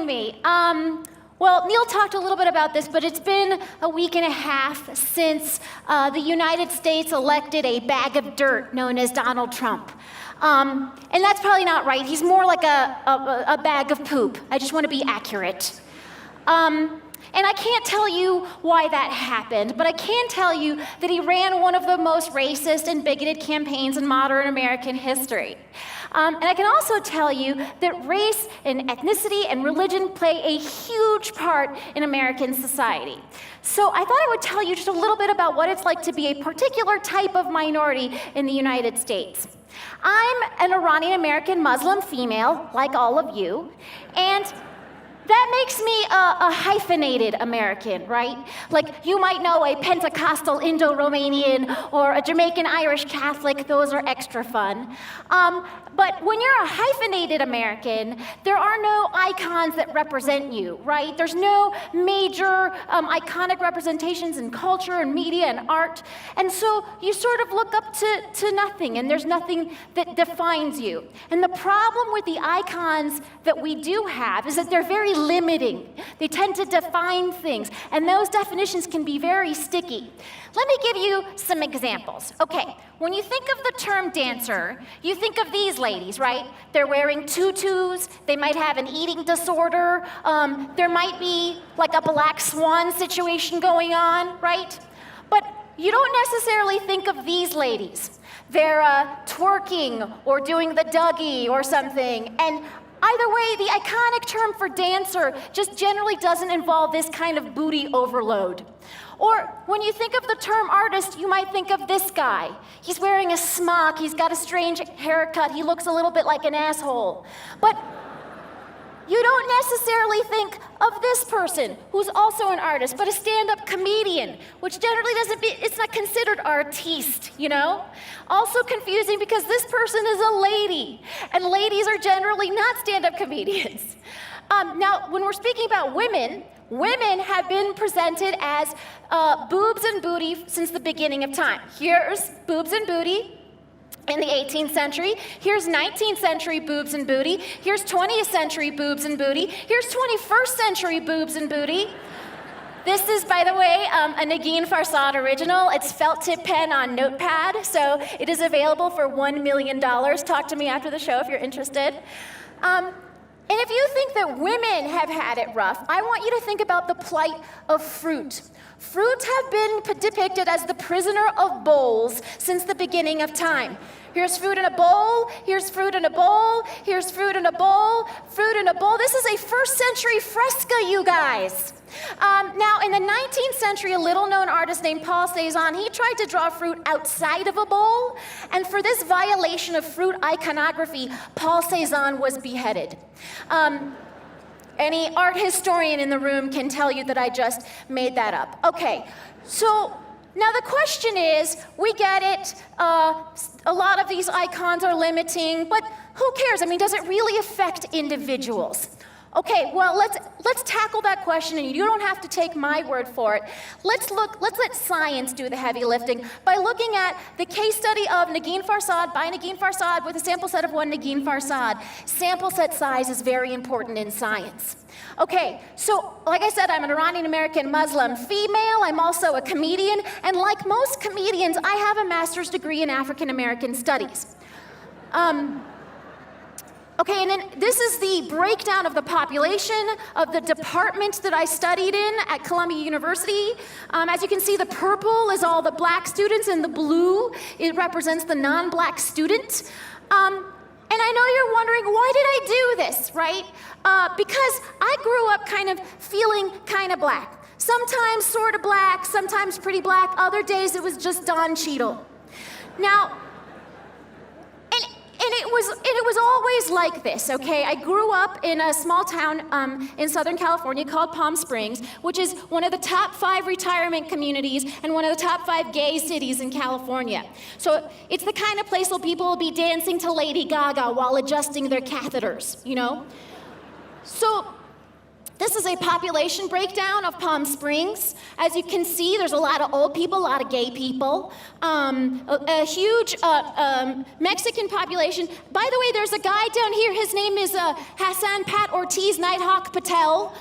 me. Well, Neil talked a little bit about this, but it's been a week and a half since the United States elected a bag of dirt known as Donald Trump. And that's probably not right. He's more like a bag of poop. I just want to be accurate. And I can't tell you why that happened, but I can tell you that he ran one of the most racist and bigoted campaigns in modern American history. And I can also tell you that race and ethnicity and religion play a huge part in American society. So I thought I would tell you just a little bit about what it's like to be a particular type of minority in the United States. I'm an Iranian-American Muslim female, like all of you, and that makes me a hyphenated American, right? Like, you might know a Pentecostal Indo-Romanian or a Jamaican Irish Catholic. Those are extra fun. But when you're a hyphenated American, there are no icons that represent you, right? There's no major iconic representations in culture and media and art. And so you sort of look up to nothing, and there's nothing that defines you. And the problem with the icons that we do have is that they're very limiting. They tend to define things, and those definitions can be very sticky. Let me give you some examples. Okay, when you think of the term dancer, you think of these ladies, right? They're wearing tutus, they might have an eating disorder, there might be like a black swan situation going on, right? But you don't necessarily think of these ladies. They're twerking or doing the Dougie or something, and either way, the iconic term for dancer just generally doesn't involve this kind of booty overload. Or when you think of the term artist, you might think of this guy. He's wearing a smock, he's got a strange haircut, he looks a little bit like an asshole. But you don't necessarily think of this person, who's also an artist, but a stand-up comedian, which generally it's not considered artiste, you know? Also confusing because this person is a lady, and ladies are generally not stand-up comedians. Now, when we're speaking about women, women have been presented as boobs and booty since the beginning of time. Here's boobs and booty in the 18th century. Here's 19th century boobs and booty. Here's 20th century boobs and booty. Here's 21st century boobs and booty. This is, by the way, a Negin Farsad original. It's felt tip pen on notepad, so it is available for $1 million. Talk to me after the show if you're interested. And if you think that women have had it rough, I want you to think about the plight of fruit. Fruits have been depicted as the prisoner of bowls since the beginning of time. Here's fruit in a bowl, here's fruit in a bowl, here's fruit in a bowl, fruit in a bowl. This is a first century fresco, you guys. Now, in the 19th century, a little-known artist named Paul Cézanne, he tried to draw fruit outside of a bowl, and for this violation of fruit iconography, Paul Cézanne was beheaded. Any art historian in the room can tell you that I just made that up. Okay, so now the question is, we get it, a lot of these icons are limiting, but who cares? I mean, does it really affect individuals? Okay, well, let's tackle that question, and you don't have to take my word for it. Let's let science do the heavy lifting by looking at the case study of Negin Farsad by Negin Farsad with a sample set of one Negin Farsad. Sample set size is very important in science. Okay, so like I said, I'm an Iranian-American Muslim female. I'm also a comedian, and like most comedians, I have a master's degree in African-American studies. Okay, and then this is the breakdown of the population of the department that I studied in at Columbia University. As you can see, the purple is all the black students, and the blue, it represents the non-black student. And I know you're wondering, why did I do this, right? Because I grew up kind of feeling kind of black. Sometimes sort of black, sometimes pretty black. Other days it was just Don Cheadle. Now, And it was always like this, okay? I grew up in a small town in Southern California called Palm Springs, which is one of the top 5 retirement communities and one of the top 5 gay cities in California. So it's the kind of place where people will be dancing to Lady Gaga while adjusting their catheters, you know? So This is a population breakdown of Palm Springs. As you can see, there's a lot of old people, a lot of gay people, a huge Mexican population. By the way, there's a guy down here. His name is Hassan Pat Ortiz Nighthawk Patel.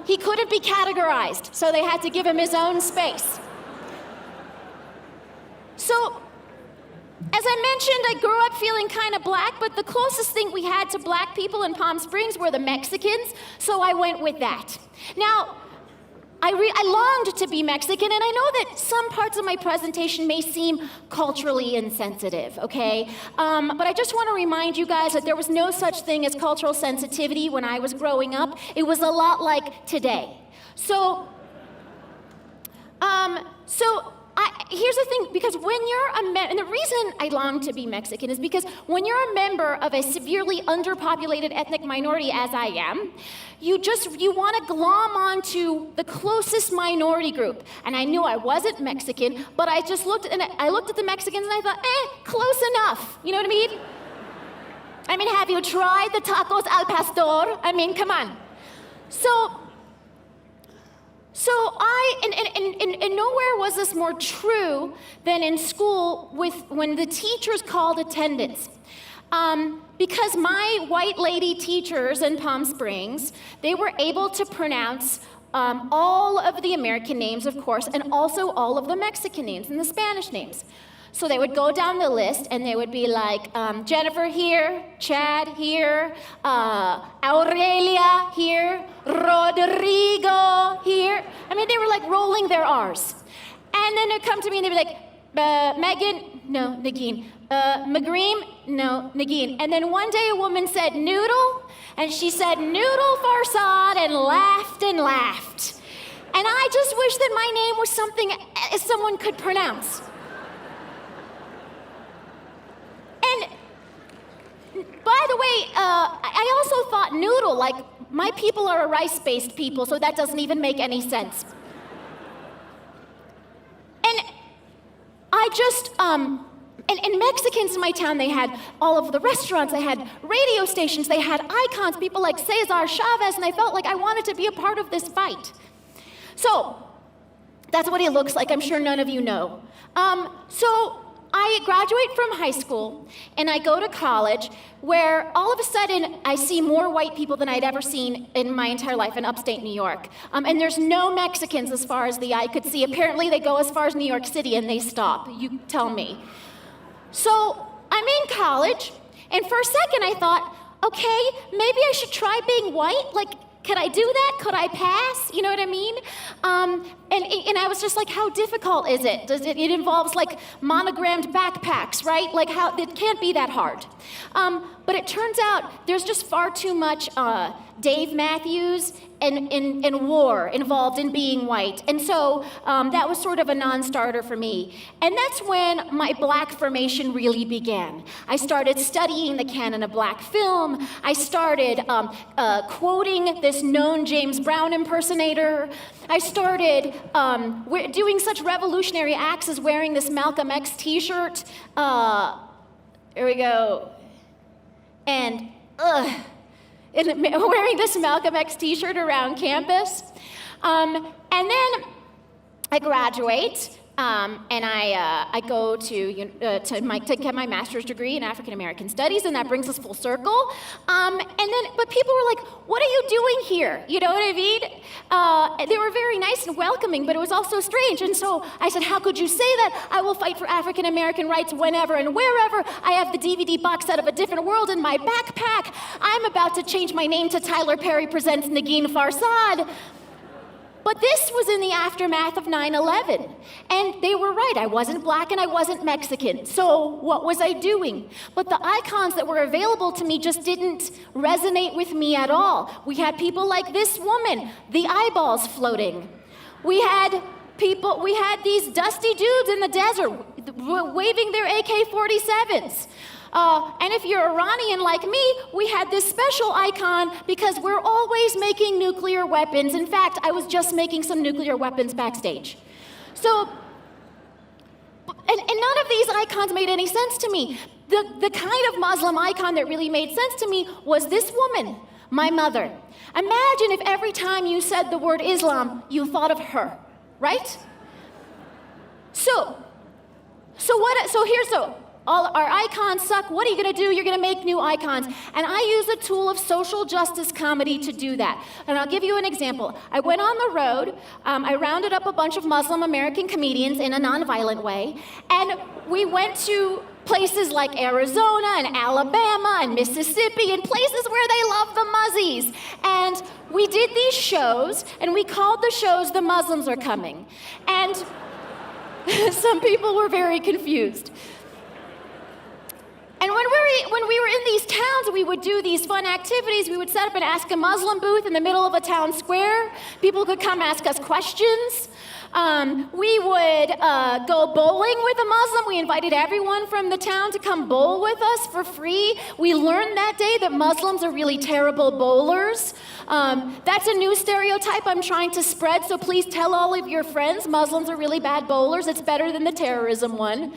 He couldn't be categorized, so they had to give him his own space. So, as I mentioned, I grew up feeling kind of black, but the closest thing we had to black people in Palm Springs were the Mexicans, so I went with that. Now, I longed to be Mexican, and I know that some parts of my presentation may seem culturally insensitive, okay? But I just want to remind you guys that there was no such thing as cultural sensitivity when I was growing up. It was a lot like today. So here's the thing, because when you're and the reason I long to be Mexican is because when you're a member of a severely underpopulated ethnic minority, as I am, you want to glom onto the closest minority group. And I knew I wasn't Mexican, but I looked at the Mexicans and I thought, close enough. You know what I mean? I mean, have you tried the tacos al pastor? I mean, come on. So and nowhere was this more true than in school when the teachers called attendance. Because my white lady teachers in Palm Springs, they were able to pronounce all of the American names, of course, and also all of the Mexican names and the Spanish names. So they would go down the list and they would be like, Jennifer here, Chad here, Aurelia here, Rodrigo here. I mean, they were like rolling their R's. And then they'd come to me and they'd be like, Megan, no, Negin. Magreem, no, Negin. And then one day a woman said, noodle, and she said, noodle Farsad, and laughed and laughed. And I just wish that my name was something someone could pronounce. And by the way, I also thought noodle, like my people are a rice-based people, so that doesn't even make any sense. And I just, and Mexicans in my town, they had all of the restaurants, they had radio stations, they had icons, people like Cesar Chavez, and I felt like I wanted to be a part of this fight. So, that's what he looks like. I'm sure none of you know. So I graduate from high school, and I go to college, where all of a sudden I see more white people than I'd ever seen in my entire life in upstate New York. And there's no Mexicans as far as the eye could see. Apparently they go as far as New York City and they stop. You tell me. So I'm in college, and for a second I thought, okay, maybe I should try being white. Like, could I do that? Could I pass? You know what I mean? And I was just like, how difficult is it? It involves like monogrammed backpacks, right? Like it can't be that hard. But it turns out there's just far too much Dave Matthews and war involved in being white. And so that was sort of a non-starter for me. And that's when my black formation really began. I started studying the canon of black film. I started quoting this known James Brown impersonator. I started doing such revolutionary acts as wearing this Malcolm X t-shirt. Here we go. And wearing this Malcolm X t-shirt around campus. And then I graduate, and I go to get my master's degree in African American Studies, and that brings us full circle. But people were like, "What are you doing here?" You know what I mean? They were very nice and welcoming, but it was also strange. And so I said, "How could you say that? I will fight for African American rights whenever and wherever. I have the DVD box set of A Different World in my backpack. I'm about to change my name to Tyler Perry Presents Negin Farsad." But this was in the aftermath of 9/11. And they were right. I wasn't black and I wasn't Mexican. So what was I doing? But the icons that were available to me just didn't resonate with me at all. We had people like this woman, the eyeballs floating. We had these dusty dudes in the desert waving their AK-47s. And if you're Iranian like me, we had this special icon because we're always making nuclear weapons. In fact, I was just making some nuclear weapons backstage. So, and none of these icons made any sense to me. The kind of Muslim icon that really made sense to me was this woman. my mother. Imagine if every time you said the word Islam, you thought of her, right? So all our icons suck. What are you going to do? You're going to make new icons. And I use a tool of social justice comedy to do that. And I'll give you an example. I went on the road. I rounded up a bunch of Muslim American comedians in a nonviolent way. And we went to places like Arizona and Alabama and Mississippi and places where they love the Muzzies. And we did these shows, and we called the shows The Muslims Are Coming. And some people were very confused. And when we were in these towns, we would do these fun activities. We would set up an Ask a Muslim booth in the middle of a town square. People could come ask us questions. We would go bowling with a Muslim. We invited everyone from the town to come bowl with us for free. We learned that day that Muslims are really terrible bowlers. That's a new stereotype I'm trying to spread, so please tell all of your friends Muslims are really bad bowlers. It's better than the terrorism one.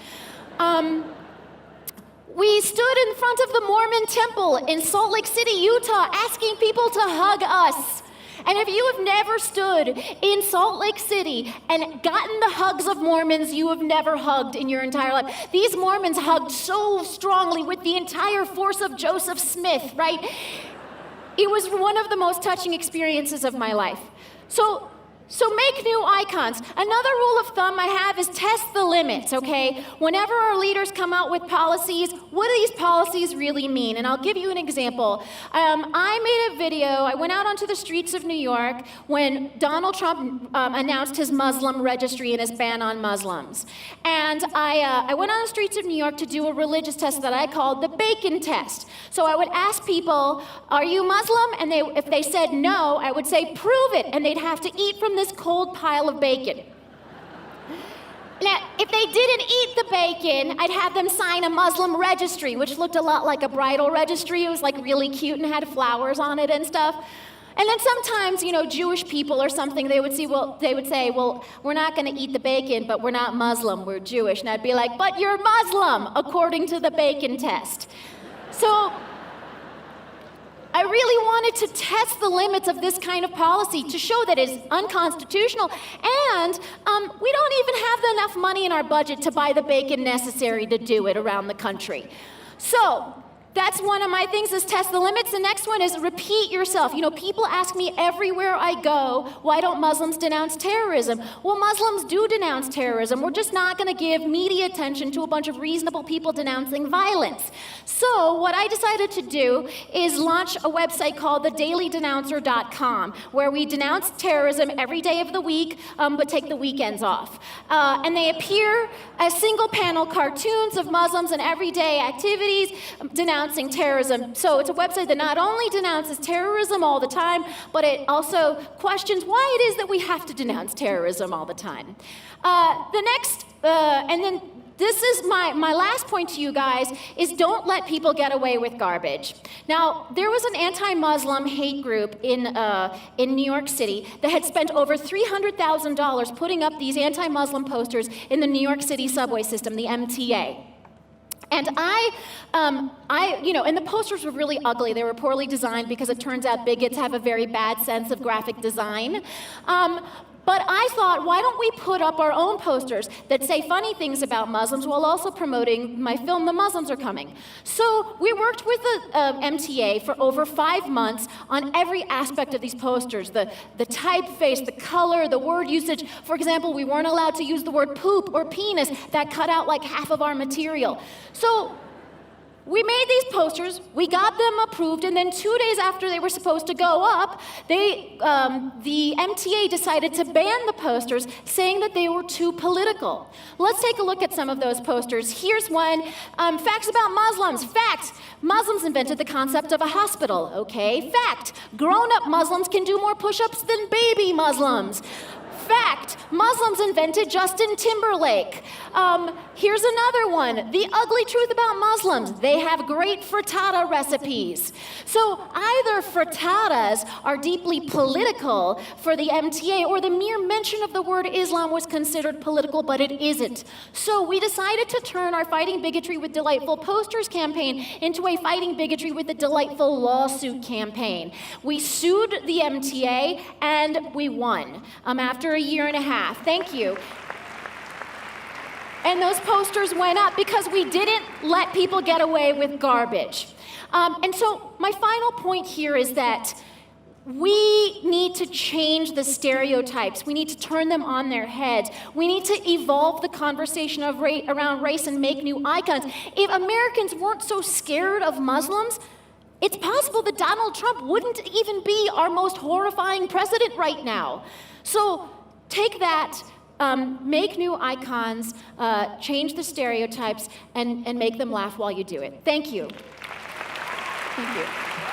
We stood in front of the Mormon temple in Salt Lake City, Utah, asking people to hug us. And if you have never stood in Salt Lake City and gotten the hugs of Mormons, you have never hugged in your entire life. These Mormons hugged so strongly with the entire force of Joseph Smith, right? It was one of the most touching experiences of my life. So make new icons. Another rule of thumb I have is test the limits, okay? Whenever our leaders come out with policies, what do these policies really mean? And I'll give you an example. I made a video, I went out onto the streets of New York when Donald Trump announced his Muslim registry and his ban on Muslims. And I went on the streets of New York to do a religious test that I called the bacon test. So I would ask people, are you Muslim? And if they said no, I would say, prove it. And they'd have to eat from this cold pile of bacon. Now, if they didn't eat the bacon, I'd have them sign a Muslim registry, which looked a lot like a bridal registry. It was like really cute and had flowers on it and stuff. And then sometimes, Jewish people or something, they would say, well, we're not going to eat the bacon, but we're not Muslim, we're Jewish. And I'd be like, but you're Muslim, according to the bacon test. So I really wanted to test the limits of this kind of policy to show that it's unconstitutional, and we don't even have enough money in our budget to buy the bacon necessary to do it around the country. So that's one of my things, is test the limits. The next one is repeat yourself. People ask me everywhere I go, why don't Muslims denounce terrorism? Well, Muslims do denounce terrorism. We're just not going to give media attention to a bunch of reasonable people denouncing violence. So what I decided to do is launch a website called thedailydenouncer.com, where we denounce terrorism every day of the week, but take the weekends off. And they appear as single-panel cartoons of Muslims and everyday activities denouncing terrorism. So it's a website that not only denounces terrorism all the time, but it also questions why it is that we have to denounce terrorism all the time. This is my last point to you guys, is don't let people get away with garbage. Now, there was an anti-Muslim hate group in New York City that had spent over $300,000 putting up these anti-Muslim posters in the New York City subway system, the MTA. And and the posters were really ugly. They were poorly designed because it turns out bigots have a very bad sense of graphic design. But I thought, why don't we put up our own posters that say funny things about Muslims while also promoting my film, The Muslims Are Coming? So we worked with the MTA for over 5 months on every aspect of these posters, the typeface, the color, the word usage. For example, we weren't allowed to use the word poop or penis. That cut out like half of our material. So we made these posters, we got them approved, and then 2 days after they were supposed to go up, the MTA decided to ban the posters, saying that they were too political. Let's take a look at some of those posters. Here's one. Facts about Muslims. Fact, Muslims invented the concept of a hospital. Okay. Fact, grown-up Muslims can do more push-ups than baby Muslims. fact, Muslims invented Justin Timberlake. Here's another one. The ugly truth about Muslims. They have great frittata recipes. So either frittatas are deeply political for the MTA, or the mere mention of the word Islam was considered political, but it isn't. So we decided to turn our Fighting Bigotry with Delightful Posters campaign into a Fighting Bigotry with a Delightful Lawsuit campaign. We sued the MTA and we won after a year and a half. Thank you. And those posters went up because we didn't let people get away with garbage. And so my final point here is that we need to change the stereotypes. We need to turn them on their heads. We need to evolve the conversation of around race and make new icons. If Americans weren't so scared of Muslims, it's possible that Donald Trump wouldn't even be our most horrifying president right now. So take that, make new icons, change the stereotypes, and make them laugh while you do it. Thank you. Thank you.